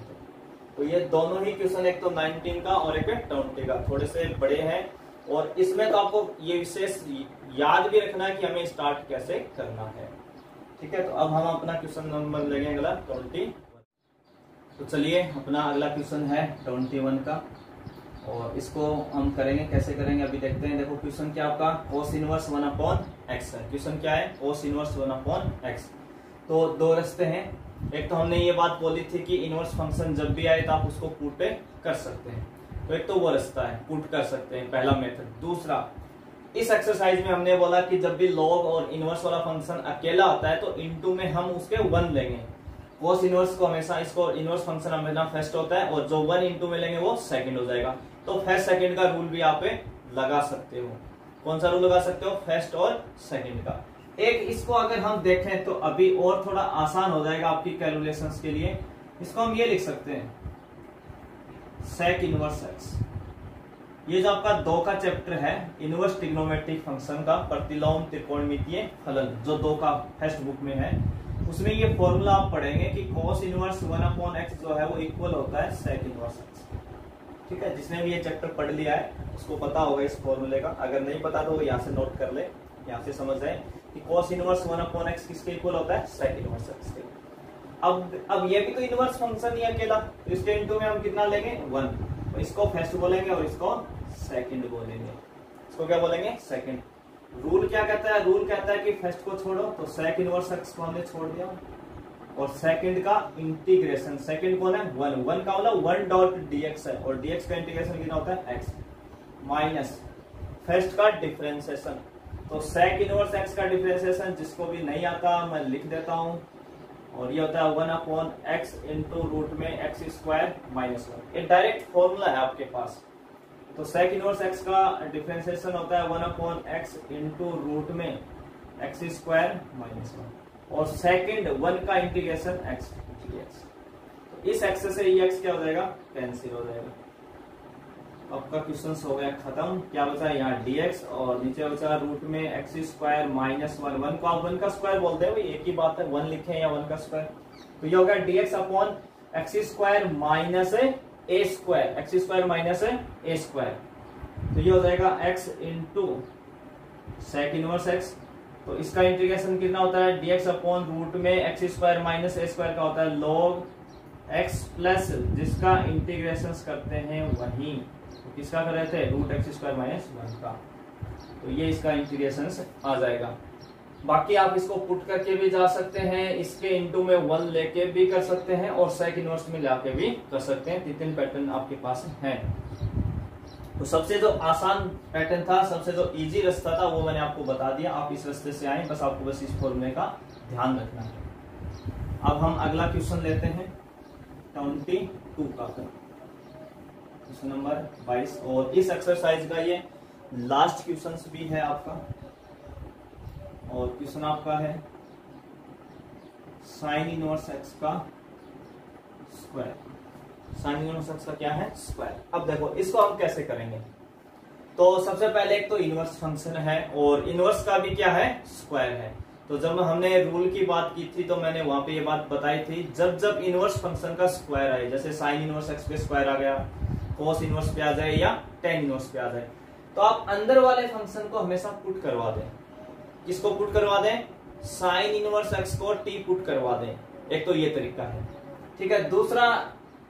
A: तो ये दोनों ही क्वेश्चन, एक तो 19 का और एक 20 का, थोड़े से बड़े हैं और इसमें तो आपको ये विशेष याद भी रखना है कि हमें स्टार्ट कैसे करना है। ठीक है, तो अब हम अपना क्वेश्चन नंबर लेंगे अगला 21। तो चलिए अपना अगला क्वेश्चन है 21 का और इसको हम करेंगे, कैसे करेंगे अभी देखते हैं। देखो क्वेश्चन क्या आपका, कोस इनवर्स 1/x है। क्वेश्चन क्या है, कोस इनवर्स 1/x। तो 2 रास्ते हैं, एक तो हमने ये बात बोली थी कि इनवर्स फंक्शन जब भी आए तो आप उसको पुट कर सकते हैं, तो एक तो वो रास्ता है, पुट कर सकते हैं, पहला मेथड। दूसरा, इस एक्सरसाइज में हमने बोला कि जब भी लॉग और इनवर्स वाला फंक्शन अकेला होता है तो इनटू में हम उसके 1 लेंगे। कोस इनवर्स को हमेशा, इसको इनवर्स फंक्शन हमेशा फर्स्ट होता है और जो 1 इनटू में लेंगे वो सेकंड हो जाएगा। तो फर्स्ट सेकंड का रूल भी आप लगा सकते हो। कौन सा रूल लगा सकते हो, फर्स्ट और सेकंड का। एक इसको अगर हम देखें तो अभी और थोड़ा आसान हो जाएगा आपकी कैलकुलेशंस के लिए। इसको हम ये लिख सकते हैं, सेक इनवर्स एक्स। ये जो आपका 2 का चैप्टर है इनवर्स ट्रिग्नोमेट्रिक फंक्शन का, प्रतिलोम त्रिकोणमितीय फलन, जो 2 का फर्स्ट बुक में है, उसमें ये फॉर्मूला आप पढ़ेंगे कि cos इनवर्स 1/x जो है वो इक्वल होता है सेक इनवर्स एक्स। ठीक है, जिसने भी ये चैप्टर पढ़ लिया है उसको पता होगा इस फॉर्मूले का, अगर नहीं पता तो वो यहाँ से नोट कर ले, यहाँ से समझ जाए कि cos इनवर्स 1/x किसके इक्वल होता है, सेक इनवर्स एक्स के। अब ये भी तो इनवर्स फंक्शन ही अकेला, तो इसके इनटू में हम कितना लेंगे 1, तो इसको फर्स्ट बोलेंगे और इसको सेकंड बोलेंगे। इसको क्या बोलेंगे, सेकंड। रूल क्या कहता है, रूल कहता है कि फर्स्ट को छोड़ो, तो सेक इनवर्स एक्स को हमने छोड़ दिया और सेकंड का इंटीग्रेशन, सेकंड कौन है 1, 1 का मतलब 1 डॉट dx है और dx का इंटीग्रेशन कितना होता है x माइनस फर्स्ट का डिफरेंशिएशन। तो सेक इनवर्स x का डिफरेंशिएशन जिसको भी नहीं आता मैं लिख देता हूं और ये होता है 1/x इंटू रूट में x स्क्वायर माइनस 1। ये डायरेक्ट फॉर्मूला है आपके पास। तो सेक इनवर्स x का डिफरेंशिएशन होता है 1/x इंटू रूट में x स्क्वायर माइनस 1 और सेकंड 1 का इंटीग्रेशन x dx। तो इस x से ये x क्या हो जाएगा कैंसिल हो जाएगा। आपका क्वेश्चन हो गया खत्म। क्या बचा यहाँ dx और नीचे बचा रूट में x स्क्वायर माइनस 1। 1 को आप 1 का स्क्वायर बोलते हैं, एक ही बात है 1 लिखे या 1 का स्क्वायर। तो ये हो गया dx अपॉन x square minus a square, x square minus a square. तो ये हो जाएगा x into sec inverse x। तो इसका इंटीग्रेशन कितना होता है dx अपॉन रूट में x square minus a square का होता है log x प्लस जिसका इंटीग्रेशन करते हैं वही तो किसका कर रहे थे रूट एक्स स्क्वायर माइनस 1 का। तो ये इसका इंटीग्रेशन आ जाएगा। बाकी आप इसको पुट करके भी जा सकते हैं, इसके इनटू में 1 लेके भी कर सकते हैं और सेक इनवर्स में जाके भी कर सकते हैं। 3 पैटर्न आपके पास हैं। तो सबसे जो आसान पैटर्न था, सबसे जो इजी रास्ता था वो मैंने आपको बता दिया। आप इस रास्ते से आए, बस आपको बस इस फॉर्मूले का ध्यान रखना है। अब हम अगला क्वेश्चन लेते हैं 22 का, क्वेश्चन नंबर 22 और इस एक्सरसाइज का ये लास्ट क्वेश्चन भी है आपका। और क्वेश्चन आपका है साइन इनवर्स एक्स का स्क्वायर। साइन इनवर्स एक्स का क्या है स्क्वायर। अब देखो इसको हम कैसे करेंगे। तो सबसे पहले एक तो इनवर्स फंक्शन है और इनवर्स का भी क्या है स्क्वायर है। तो जब हमने रूल की बात की थी तो मैंने वहां पे ये बात बताई थी, जब जब इनवर्स फंक्शन का स्क्वायर आए, जैसे साइन इनवर्स एक्स पे स्क्वायर आ गया, कोस इनवर्स पे आ जाए या टेन इनवर्स पे आ जाए, तो आप अंदर वाले फंक्शन को हमेशा पुट करवा दें। किसको पुट करवा दें साइन इनवर्स एक्स को टी पुट करवा दें। एक तो ये तरीका है, ठीक है। दूसरा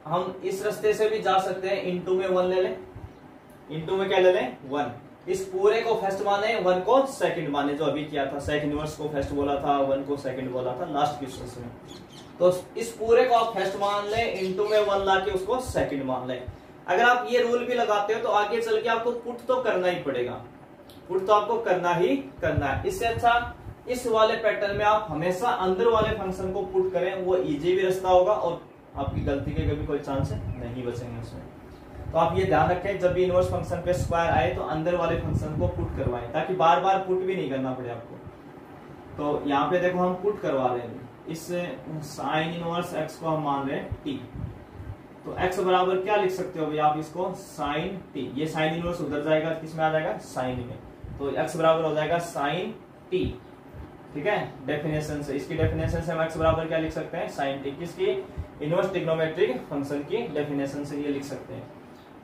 A: हम इस रास्ते से भी जा सकते हैं, इनटू में 1 ले लें। इनटू में क्या ले लें 1। इस पूरे को फर्स्ट माने 1 को सेकंड माने, जो अभी किया था। सेक इनवर्स को फर्स्ट बोला था, 1 को सेकंड बोला था लास्ट क्वेश्चन में। तो इस पूरे को आप फर्स्ट मान ले, इनटू में 1 लाके उसको सेकंड मान ले। अगर आप ये रूल भी लगाते हो तो आगे चल के आपको पुट तो करना ही पड़ेगा, पुट तो आपको करना ही करना है। इससे अच्छा इस वाले पैटर्न में आप हमेशा अंदर वाले फंक्शन को पुट करें, वो इजी भी रास्ता होगा और आपकी गलती के कभी कोई चांस नहीं बचेंगे उसमें। तो आप ये ध्यान रखें, जब भी इनवर्स फंक्शन पे स्क्वायर आए तो अंदर वाले फंक्शन को पुट करवाएं, ताकि बार बार पुट भी नहीं करना पड़े आपको। तो यहाँ पे देखो हम पुट करवा रहे हैं, इस साइन इनवर्स एक्स को हम मान रहे हैं टी। तो x बराबर क्या लिख सकते हो भैया आप इसको साइन टी। ये साइन इनवर्स उधर जाएगा, किसमें आ जाएगा साइन में। तो x बराबर हो जाएगा साइन टी, ठीक है। डेफिनेशन से, इसकी डेफिनेशन से हम x बराबर क्या लिख सकते हैं साइन टी। किसकी इनवर्स ट्रिग्नोमेट्रिक फंक्शन की डेफिनेशन से ये लिख सकते हैं।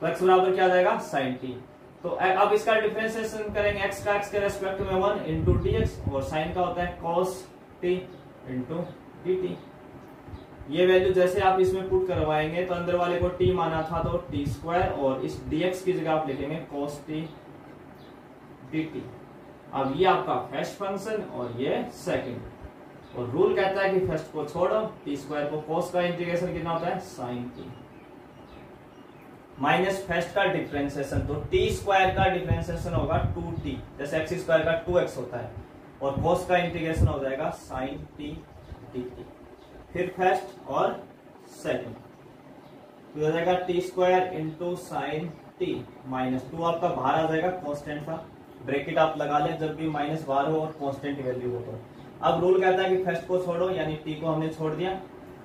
A: तो x बराबर क्या आ जाएगा साइन टी। तो अब इसका डिफरेंशिएशन करेंगे, x का x के रेस्पेक्ट में 1 इंटू dx और साइन का होता है कॉस टी इंटू dt। ये वैल्यू जैसे आप इसमें पुट करवाएंगे तो अंदर वाले को t माना था तो t स्क्वायर और इस dx की जगह आप लिखेंगे cos t dt। अब ये आपका फर्स्ट फंक्शन और ये सेकंड, और रूल कहता है कि फर्स्ट को छोड़ो, t स्क्वायर को cos का इंटीग्रेशन कितना होता है sin t माइनस फर्स्ट का डिफरेंशिएशन। तो t स्क्वायर का डिफरेंशिएशन होगा 2t, जैसे x स्क्वायर का 2x होता है, और cos का इंटीग्रेशन हो जाएगा sin t dt। फिर फर्स्ट और सेकंड तो हो जाएगा T square into sine T minus 2 आपका बाहर आ जाएगा, कांस्टेंट था, ब्रैकेट आप लगा ले जब भी माइनस बाहर हो और कांस्टेंट वैल्यू हो। तो अब रूल कहता है कि फर्स्ट को छोड़ो, यानी टी को हमने छोड़ दिया।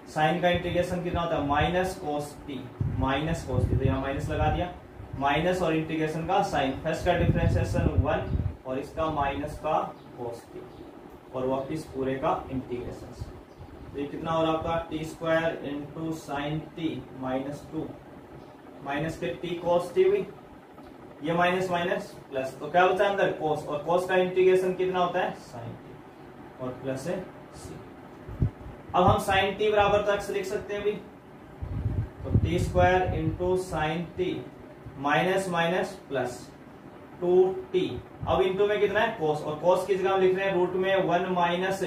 A: साइन का इंटीग्रेशन कितना होता है minus cos t, minus cos t, तो यहाँ माइनस लगा दिया, माइनस और इंटीग्रेशन का साइन, फर्स्ट का डिफरेंशिएशन 1 और इसका माइनस का कोस टी और वापिस पूरे का इंटीग्रेशन। तो ये कितना हो रहा आपका T square into sine T minus 2 minus के टी कोस टी हुई, ये माइनस माइनस प्लस, तो क्या बचा अंदर कोस, और कोस का इंटीग्रेशन कितना होता है साइन टी और प्लस है सी। अब हम साइन टी बराबर तो एक्स लिख सकते हैं भी, तो T square into sine T minus minus plus 2t। अब इंटू में कितना है कोस, और कोस की जगह हम लिख रहे हैं रूट में 1 minus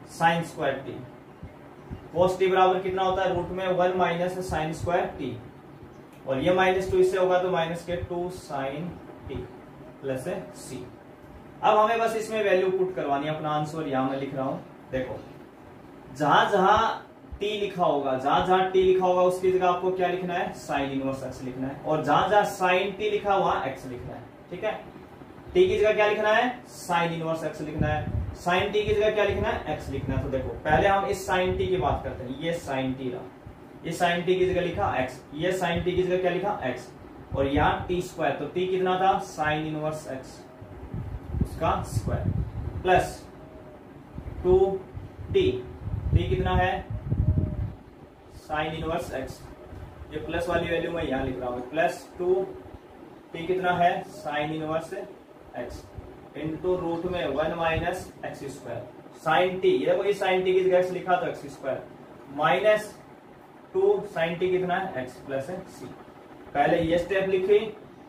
A: sine square T cos t बराबर कितना होता है, रूट में 1 माइनस साइन स्क्वायर t, और ये -2 इससे होगा तो माइनस के 2 साइन t प्लस c। अब हमें बस इसमें वैल्यू पुट करवानी है, अपना आंसर यहां मैं लिख रहा हूं। देखो जहां जहां t लिखा होगा, जहां जहां t लिखा होगा उसकी जगह आपको क्या लिखना है, साइन इनवर्स x लिखना है, और जहां जहां साइन t लिखा हुआ x लिखना है। ठीक है, t की जगह क्या लिखना है, साइन इनवर्स x लिखना है, साइन t की जगह क्या लिखना है, x लिखना है। तो देखो पहले हम इस साइन t की बात करते हैं, ये साइन t रहा, ये साइन t की जगह लिखा x, ये साइन t की जगह क्या लिखा x, और यहाँ t स्क्वायर, तो t कितना था, साइन इनवर्स x उसका स्क्वायर प्लस 2t, t कितना है, साइन इनवर्स x, ये प्लस वाली वैल्यू मैं यहां लिख रहा हूं, प्लस 2t कितना है, sine inverse x into root में 1 minus X square, sine t, ये देखो ये साइन t की जगह x लिखा तो x square, minus 2 sine t कितना है, x प्लस c। पहले ये स्टेप लिखी,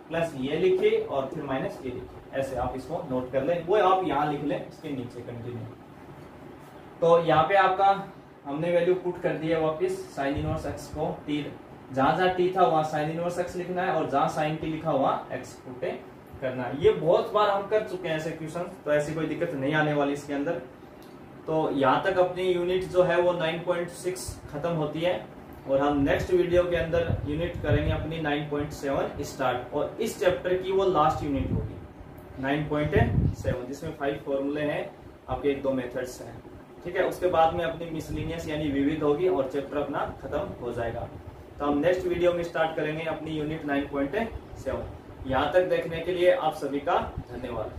A: प्लस ये लिखी, और फिर माइनस ये लिखी, ऐसे आप इसको नोट कर लें, वो आप यहां लिख लें इसके नीचे कंटिन्यू। तो यहाँ पे आपका हमने वैल्यू पुट कर दी है वापिस, साइन इनवर्स x को t, जहां जहां t था वहां साइन इनवर्स x लिखना है, और जहां साइन t लिखा हुआ x पुट करना है। ये बहुत बार हम कर चुके हैं ऐसे क्वेश्चन, तो ऐसी कोई दिक्कत नहीं आने वाली इसके अंदर। तो यहाँ तक अपनी यूनिट जो है वो 9.6 खत्म होती है, और हम नेक्स्ट वीडियो के अंदर यूनिट करेंगे अपनी 9.7 स्टार्ट, और इस चैप्टर की वो लास्ट यूनिट होगी 9.7, जिसमें 5 फॉर्मूले हैं, आपके 1-2 मेथड्स हैं। ठीक है, उसके बाद में अपनी मिसलिनियस यानी विविध होगी, और चैप्टर अपना खत्म हो जाएगा। तो हम नेक्स्ट वीडियो में स्टार्ट करेंगे अपनी यूनिट 9.7। यहाँ तक देखने के लिए आप सभी का धन्यवाद।